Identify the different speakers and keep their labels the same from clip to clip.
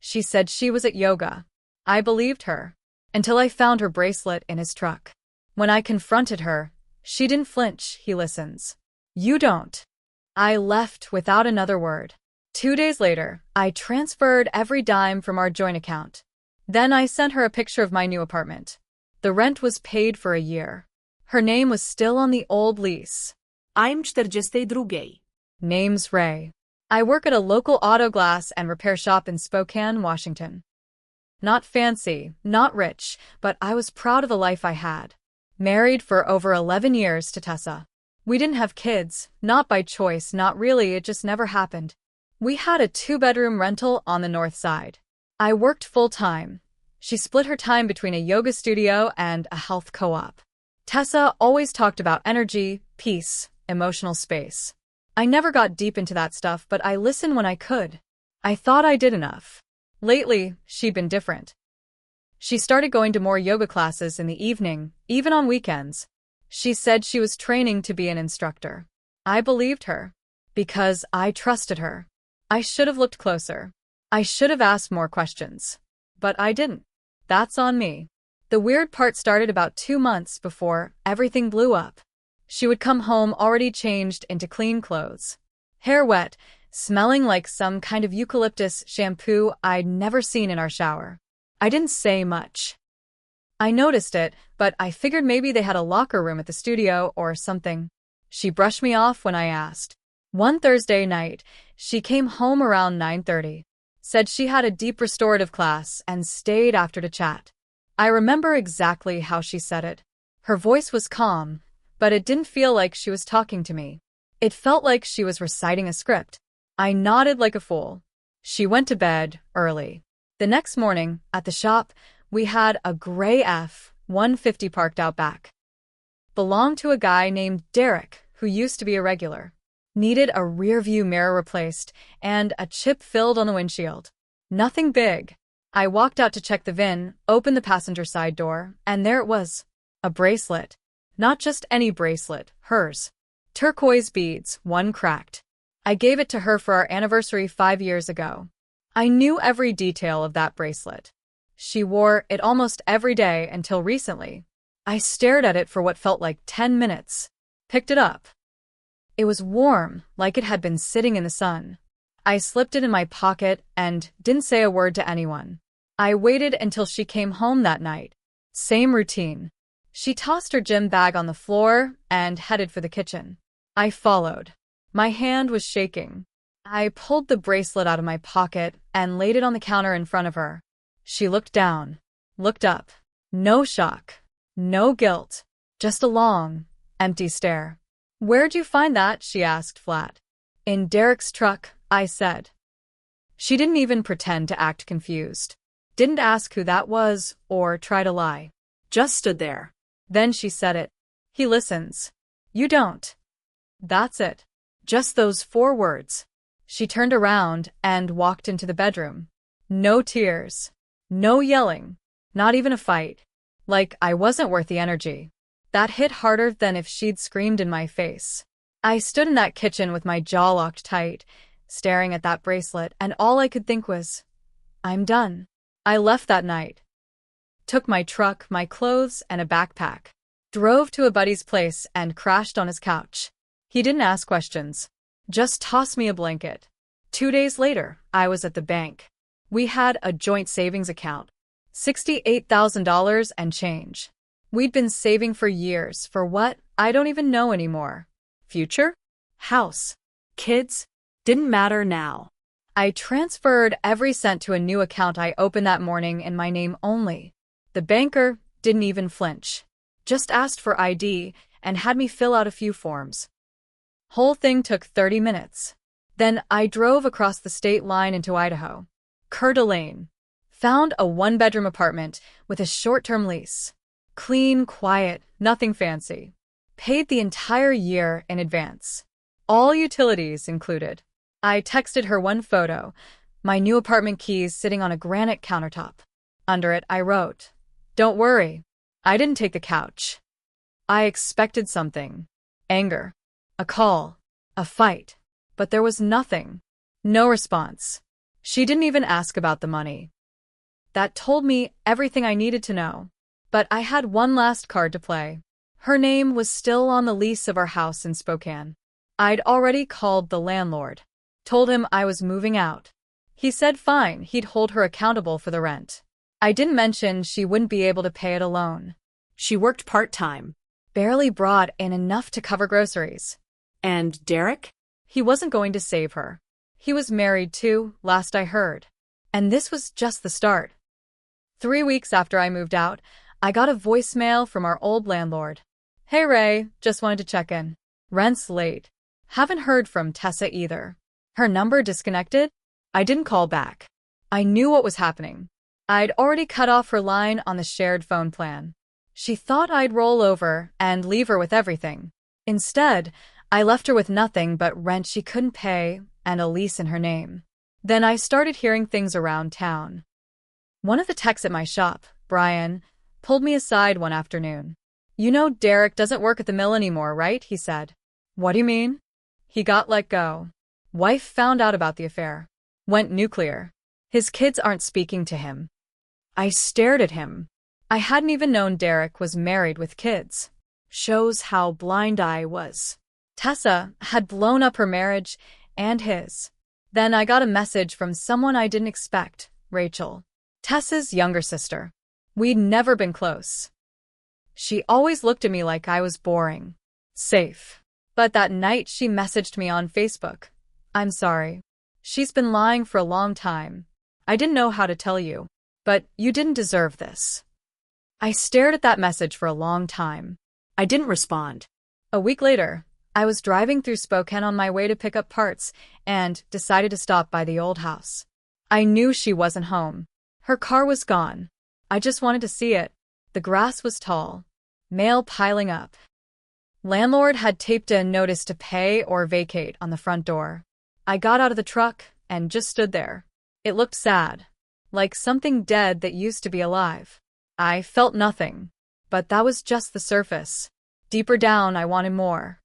Speaker 1: She said she was at yoga. I believed her. Until I found her bracelet in his truck. When I confronted her, she didn't flinch. He listens. You don't. I left without another word. 2 days later, I transferred every dime from our joint account. Then I sent her a picture of my new apartment. The rent was paid for a year. Her name was still on the old lease.
Speaker 2: I'm 42.
Speaker 1: Name's Ray. I work at a local auto glass and repair shop in Spokane, Washington. Not fancy, not rich, but I was proud of the life I had. Married for over 11 years to Tessa. We didn't have kids, not by choice, not really, it just never happened. We had a 2-bedroom rental on the north side. I worked full-time. She split her time between a yoga studio and a health co-op. Tessa always talked about energy, peace, emotional space. I never got deep into that stuff, but I listened when I could. I thought I did enough. Lately, she'd been different. She started going to more yoga classes in the evening, even on weekends. She said she was training to be an instructor. I believed her. Because I trusted her. I should have looked closer. I should have asked more questions. But I didn't. That's on me. The weird part started about 2 months before everything blew up. She would come home already changed into clean clothes. Hair wet, smelling like some kind of eucalyptus shampoo I'd never seen in our shower. I didn't say much. I noticed it, but I figured maybe they had a locker room at the studio or something. She brushed me off when I asked. One Thursday night, she came home around 9:30. Said she had a deep restorative class and stayed after to chat. I remember exactly how she said it. Her voice was calm, but it didn't feel like she was talking to me. It felt like she was reciting a script. I nodded like a fool. She went to bed early. The next morning, at the shop, we had a gray F-150 parked out back. Belonged to a guy named Derek, who used to be a regular. Needed a rear-view mirror replaced and a chip filled on the windshield. Nothing big. I walked out to check the VIN, opened the passenger side door, and there it was. A bracelet. Not just any bracelet, hers. Turquoise beads, one cracked. I gave it to her for our anniversary 5 years ago. I knew every detail of that bracelet. She wore it almost every day until recently. I stared at it for what felt like 10 minutes. Picked it up. It was warm, like it had been sitting in the sun. I slipped it in my pocket and didn't say a word to anyone. I waited until she came home that night. Same routine. She tossed her gym bag on the floor and headed for the kitchen. I followed. My hand was shaking. I pulled the bracelet out of my pocket and laid it on the counter in front of her. She looked down, looked up. No shock, no guilt, just a long, empty stare. "Where'd you find that?" she asked flat. "In Derek's truck," I said. She didn't even pretend to act confused. Didn't ask who that was or try to lie. Just stood there. Then she said it. "He listens. You don't." That's it. Just those 4 words. She turned around and walked into the bedroom. No tears. No yelling. Not even a fight. Like I wasn't worth the energy. That hit harder than if she'd screamed in my face. I stood in that kitchen with my jaw locked tight, staring at that bracelet, and all I could think was, I'm done. I left that night. Took my truck, my clothes, and a backpack. Drove to a buddy's place and crashed on his couch. He didn't ask questions. Just tossed me a blanket. 2 days later, I was at the bank. We had a joint savings account. $68,000 and change. We'd been saving for years for what? I don't even know anymore. Future? House? Kids? Didn't matter now. I transferred every cent to a new account I opened that morning in my name only. The banker didn't even flinch. Just asked for ID and had me fill out a few forms. Whole thing took 30 minutes. Then I drove across the state line into Idaho. Coeur d'Alene. Found a 1-bedroom apartment with a short-term lease. Clean, quiet, nothing fancy. Paid the entire year in advance. All utilities included. I texted her one photo, my new apartment keys sitting on a granite countertop. Under it, I wrote, "Don't worry, I didn't take the couch." I expected something. Anger. A call. A fight. But there was nothing. No response. She didn't even ask about the money. That told me everything I needed to know. But I had one last card to play. Her name was still on the lease of our house in Spokane. I'd already called the landlord. Told him I was moving out. He said fine, he'd hold her accountable for the rent. I didn't mention she wouldn't be able to pay it alone.
Speaker 2: She worked part-time.
Speaker 1: Barely brought in enough to cover groceries.
Speaker 2: And Derek?
Speaker 1: He wasn't going to save her. He was married too, last I heard. And this was just the start. 3 weeks after I moved out, I got a voicemail from our old landlord. Hey Ray, just wanted to check in. Rent's late. Haven't heard from Tessa either. Her number disconnected? I didn't call back. I knew what was happening. I'd already cut off her line on the shared phone plan. She thought I'd roll over and leave her with everything. Instead, I left her with nothing but rent she couldn't pay and a lease in her name. Then I started hearing things around town. One of the techs at my shop, Brian, pulled me aside one afternoon. You know Derek doesn't work at the mill anymore, right? He said. What do you mean? He got let go. Wife found out about the affair. Went nuclear. His kids aren't speaking to him. I stared at him. I hadn't even known Derek was married with kids. Shows how blind I was. Tessa had blown up her marriage and his. Then I got a message from someone I didn't expect, Rachel. Tessa's younger sister. We'd never been close. She always looked at me like I was boring. Safe. But that night she messaged me on Facebook. I'm sorry. She's been lying for a long time. I didn't know how to tell you. But you didn't deserve this. I stared at that message for a long time.
Speaker 2: I didn't respond.
Speaker 1: A week later, I was driving through Spokane on my way to pick up parts and decided to stop by the old house. I knew she wasn't home. Her car was gone. I just wanted to see it. The grass was tall. Mail piling up. Landlord had taped a notice to pay or vacate on the front door. I got out of the truck and just stood there. It looked sad. Like something dead that used to be alive. I felt nothing. But that was just the surface. Deeper down, I wanted more.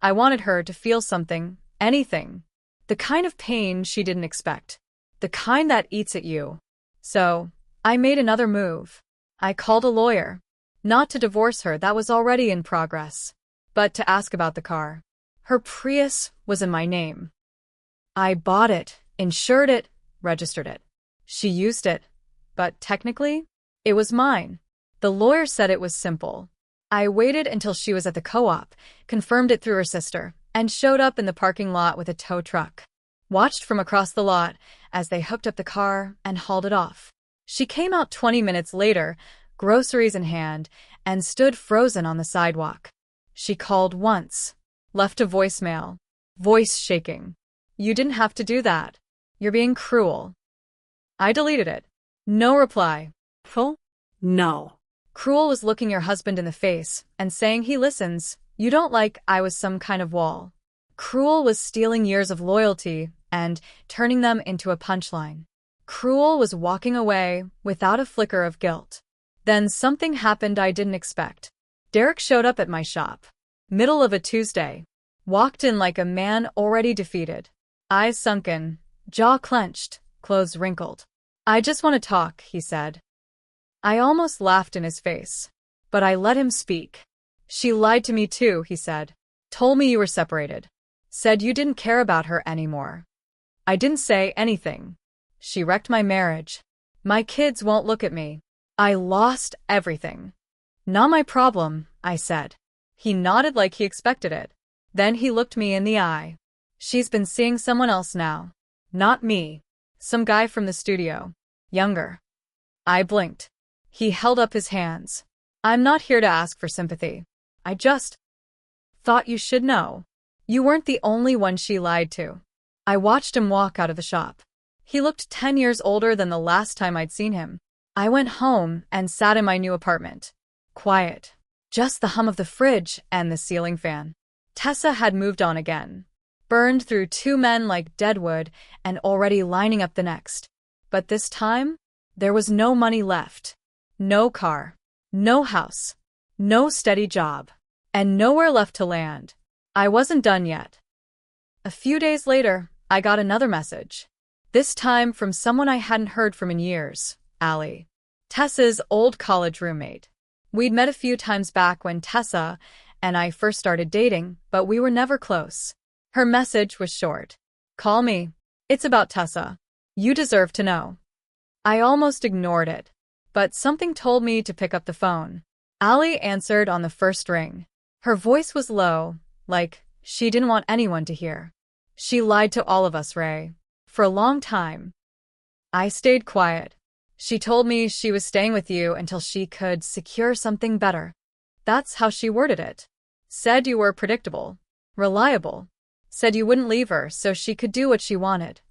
Speaker 1: I wanted her to feel something, anything. The kind of pain she didn't expect. The kind that eats at you. So, I made another move. I called a lawyer. Not to divorce her, that was already in progress. But to ask about the car. Her Prius was in my name. I bought it, insured it, registered it. She used it. But technically, it was mine. The lawyer said it was simple. I waited until she was at the co-op, confirmed it through her sister, and showed up in the parking lot with a tow truck. Watched from across the lot as they hooked up the car and hauled it off. She came out 20 minutes later, groceries in hand, and stood frozen on the sidewalk. She called once. Left a voicemail. Voice shaking. You didn't have to do that. You're being cruel. I deleted it. No reply.
Speaker 2: Full? No.
Speaker 1: Cruel was looking your husband in the face and saying he listens. You don't like I was some kind of wall. Cruel was stealing years of loyalty and turning them into a punchline. Cruel was walking away without a flicker of guilt. Then something happened I didn't expect. Derek showed up at my shop. Middle of a Tuesday. Walked in like a man already defeated. Eyes sunken, jaw clenched, clothes wrinkled. I just want to talk, he said. I almost laughed in his face. But I let him speak. She lied to me too, he said. Told me you were separated. Said you didn't care about her anymore. I didn't say anything. She wrecked my marriage. My kids won't look at me. I lost everything. Not my problem, I said. He nodded like he expected it. Then he looked me in the eye. She's been seeing someone else now. Not me. Some guy from the studio. Younger. I blinked. He held up his hands. I'm not here to ask for sympathy. I just thought you should know. You weren't the only one she lied to. I watched him walk out of the shop. He looked 10 years older than the last time I'd seen him. I went home and sat in my new apartment. Quiet. Just the hum of the fridge and the ceiling fan. Tessa had moved on again. Burned through 2 men like deadwood and already lining up the next. But this time, there was no money left. No car. No house. No steady job. And nowhere left to land. I wasn't done yet. A few days later, I got another message. This time from someone I hadn't heard from in years, Allie. Tessa's old college roommate. We'd met a few times back when Tessa and I first started dating, but we were never close. Her message was short. Call me. It's about Tessa. You deserve to know. I almost ignored it, but something told me to pick up the phone. Allie answered on the first ring. Her voice was low, like she didn't want anyone to hear. She lied to all of us, Ray. For a long time. I stayed quiet. She told me she was staying with you until she could secure something better. That's how she worded it. Said you were predictable, reliable. Said you wouldn't leave her so she could do what she wanted.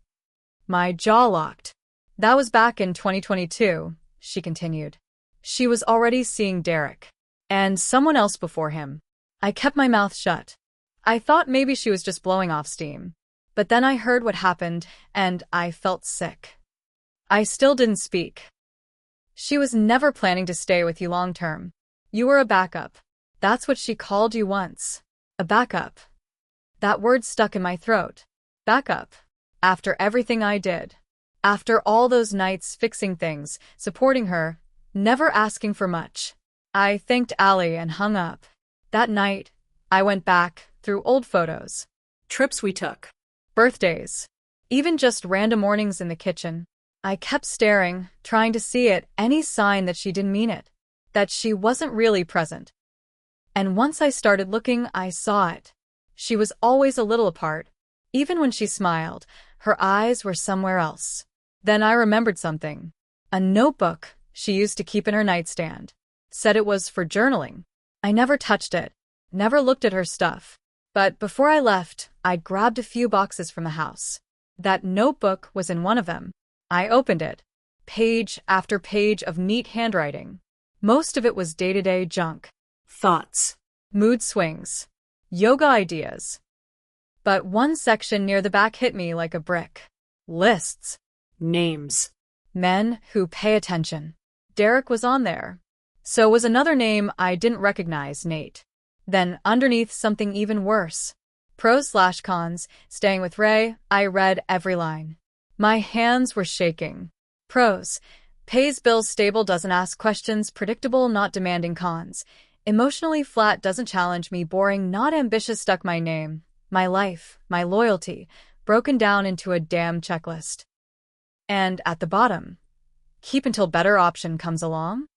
Speaker 1: My jaw locked. That was back in 2022, she continued. She was already seeing Derek. And someone else before him. I kept my mouth shut. I thought maybe she was just blowing off steam. But then I heard what happened, and I felt sick. I still didn't speak. She was never planning to stay with you long term. You were a backup. That's what she called you once. A backup. That word stuck in my throat. Backup. After everything I did. After all those nights fixing things, supporting her, never asking for much. I thanked Allie and hung up. That night, I went back through old photos.
Speaker 2: Trips we took.
Speaker 1: Birthdays. Even just random mornings in the kitchen. I kept staring, trying to see it, any sign that she didn't mean it. That she wasn't really present. And once I started looking, I saw it. She was always a little apart. Even when she smiled, her eyes were somewhere else. Then I remembered something. A notebook she used to keep in her nightstand. Said it was for journaling. I never touched it. Never looked at her stuff. But before I left, I'd grabbed a few boxes from the house. That notebook was in one of them. I opened it. Page after page of neat handwriting. Most of it was day-to-day junk.
Speaker 2: Thoughts.
Speaker 1: Mood swings. Yoga ideas. But one section near the back hit me like a brick. Lists.
Speaker 2: Names.
Speaker 1: Men who pay attention. Derek was on there. So was another name I didn't recognize, Nate. Then underneath something even worse. Pros/cons, staying with Ray, I read every line. My hands were shaking. Pros. Pays bills, stable, doesn't ask questions, predictable, not demanding. Cons. Emotionally flat, doesn't challenge me, boring, not ambitious, stuck. My name, my life, my loyalty, broken down into a damn checklist. And at the bottom, keep until better option comes along?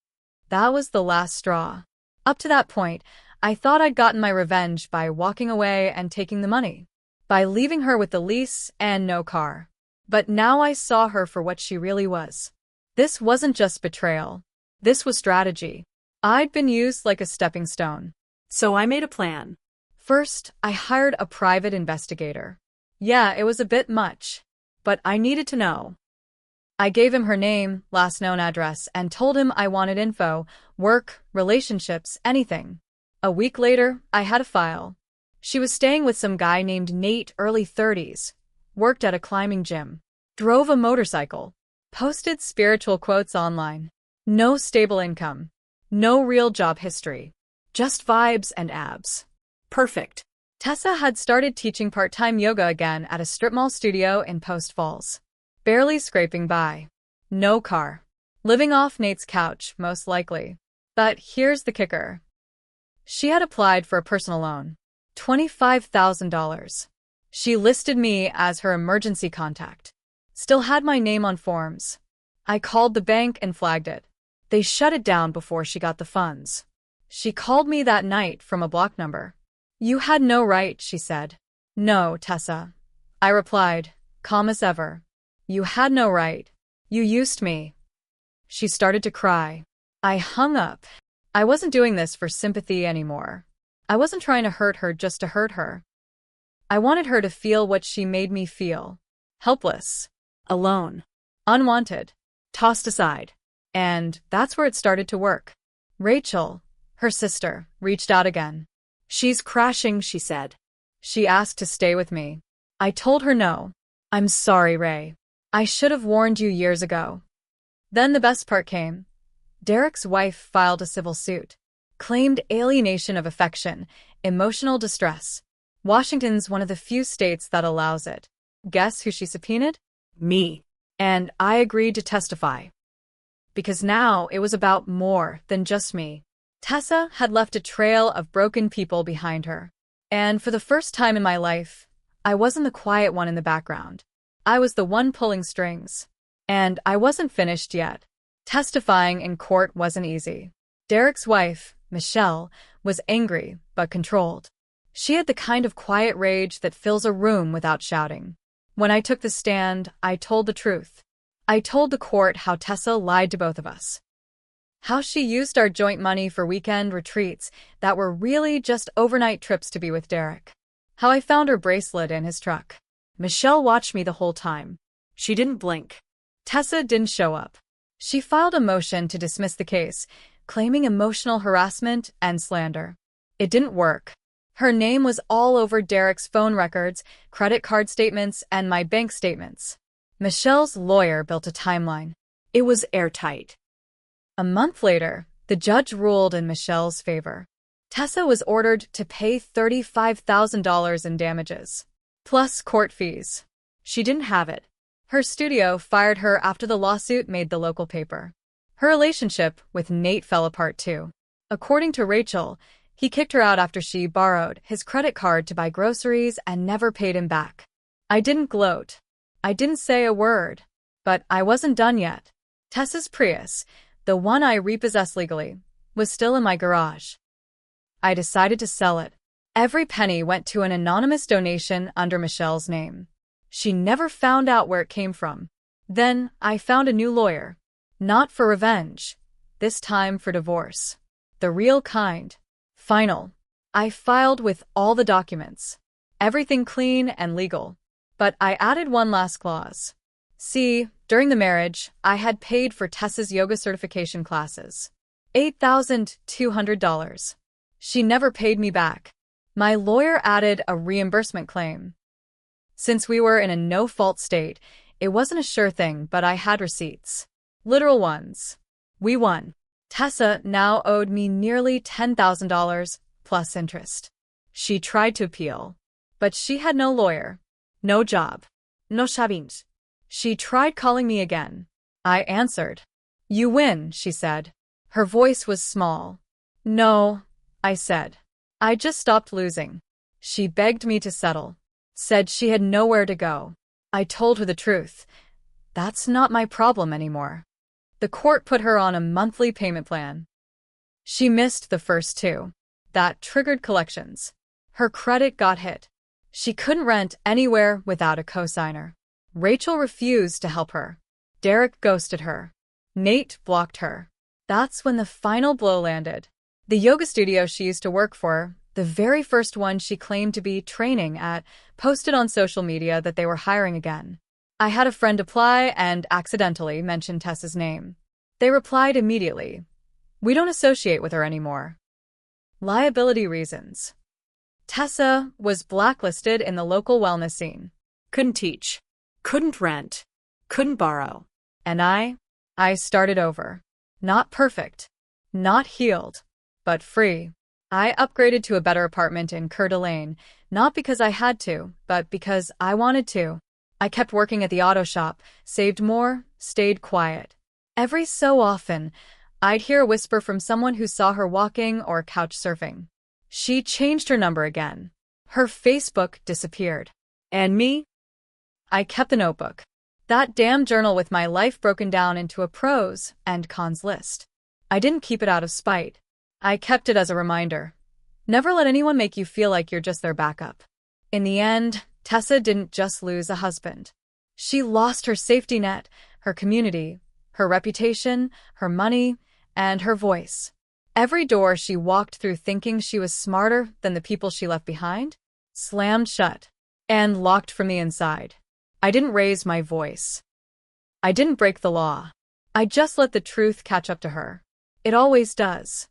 Speaker 1: That was the last straw. Up to that point, I thought I'd gotten my revenge by walking away and taking the money. By leaving her with the lease and no car. But now I saw her for what she really was. This wasn't just betrayal. This was strategy. I'd been used like a stepping stone.
Speaker 2: So I made a plan.
Speaker 1: First, I hired a private investigator. Yeah, it was a bit much. But I needed to know. I gave him her name, last known address, and told him I wanted info, work, relationships, anything. A week later, I had a file. She was staying with some guy named Nate, early 30s. Worked at a climbing gym. Drove a motorcycle. Posted spiritual quotes online. No stable income. No real job history. Just vibes and abs.
Speaker 2: Perfect.
Speaker 1: Tessa had started teaching part-time yoga again at a strip mall studio in Post Falls. Barely scraping by. No car. Living off Nate's couch, most likely. But here's the kicker. She had applied for a personal loan. $25,000. She listed me as her emergency contact. Still had my name on forms. I called the bank and flagged it. They shut it down before she got the funds. She called me that night from a block number. You had no right, she said. No, Tessa. I replied, calm as ever. You had no right. You used me. She started to cry. I hung up. I wasn't doing this for sympathy anymore. I wasn't trying to hurt her just to hurt her. I wanted her to feel what she made me feel. Helpless.
Speaker 2: Alone.
Speaker 1: Unwanted. Tossed aside. And that's where it started to work. Rachel, her sister, reached out again.
Speaker 2: She's crashing, she said.
Speaker 1: She asked to stay with me. I told her no. I'm sorry, Ray. I should have warned you years ago. Then the best part came. Derek's wife filed a civil suit. Claimed alienation of affection, emotional distress. Washington's one of the few states that allows it. Guess who she subpoenaed?
Speaker 2: Me.
Speaker 1: And I agreed to testify. Because now it was about more than just me. Tessa had left a trail of broken people behind her. And for the first time in my life, I wasn't the quiet one in the background. I was the one pulling strings. And I wasn't finished yet. Testifying in court wasn't easy. Derek's wife, Michelle, was angry but controlled. She had the kind of quiet rage that fills a room without shouting. When I took the stand, I told the truth. I told the court how Tessa lied to both of us. How she used our joint money for weekend retreats that were really just overnight trips to be with Derek. How I found her bracelet in his truck. Michelle watched me the whole time.
Speaker 2: She didn't blink.
Speaker 1: Tessa didn't show up. She filed a motion to dismiss the case, claiming emotional harassment and slander. It didn't work. Her name was all over Derek's phone records, credit card statements, and my bank statements. Michelle's lawyer built a timeline.
Speaker 2: It was airtight.
Speaker 1: A month later, the judge ruled in Michelle's favor. Tessa was ordered to pay $35,000 in damages, plus court fees. She didn't have it. Her studio fired her after the lawsuit made the local paper. Her relationship with Nate fell apart too. According to Rachel, he kicked her out after she borrowed his credit card to buy groceries and never paid him back. I didn't gloat. I didn't say a word. But I wasn't done yet. Tessa's Prius, the one I repossessed legally, was still in my garage. I decided to sell it. Every penny went to an anonymous donation under Michelle's name. She never found out where it came from. Then I found a new lawyer. Not for revenge. This time for divorce. The real kind. Final. I filed with all the documents. Everything clean and legal. But I added one last clause. See, during the marriage, I had paid for Tessa's yoga certification classes. $8,200. She never paid me back. My lawyer added a reimbursement claim. Since we were in a no-fault state, it wasn't a sure thing, but I had receipts. Literal ones. We won. Tessa now owed me nearly $10,000 plus interest. She tried to appeal, but she had no lawyer, no job, no savings. She tried calling me again. I answered. You win, she said. Her voice was small. No, I said. I just stopped losing. She begged me to settle. Said she had nowhere to go. I told her the truth. That's not my problem anymore. The court put her on a monthly payment plan. She missed the first two. That triggered collections. Her credit got hit. She couldn't rent anywhere without a cosigner. Rachel refused to help her. Derek ghosted her. Nate blocked her. That's when the final blow landed. The yoga studio she used to work for, the very first one she claimed to be training at, posted on social media that they were hiring again. I had a friend apply and accidentally mentioned Tessa's name. They replied immediately. We don't associate with her anymore. Liability reasons. Tessa was blacklisted in the local wellness scene.
Speaker 2: Couldn't teach. Couldn't rent. Couldn't borrow.
Speaker 1: And I started over. Not perfect. Not healed. But free. I upgraded to a better apartment in Coeur d'Alene, not because I had to, but because I wanted to. I kept working at the auto shop, saved more, stayed quiet. Every so often, I'd hear a whisper from someone who saw her walking or couch surfing. She changed her number again. Her Facebook disappeared. And me? I kept the notebook. That damn journal with my life broken down into a pros and cons list. I didn't keep it out of spite. I kept it as a reminder. Never let anyone make you feel like you're just their backup. In the end, Tessa didn't just lose a husband. She lost her safety net, her community, her reputation, her money, and her voice. Every door she walked through thinking she was smarter than the people she left behind, slammed shut and locked from the inside. I didn't raise my voice. I didn't break the law. I just let the truth catch up to her. It always does.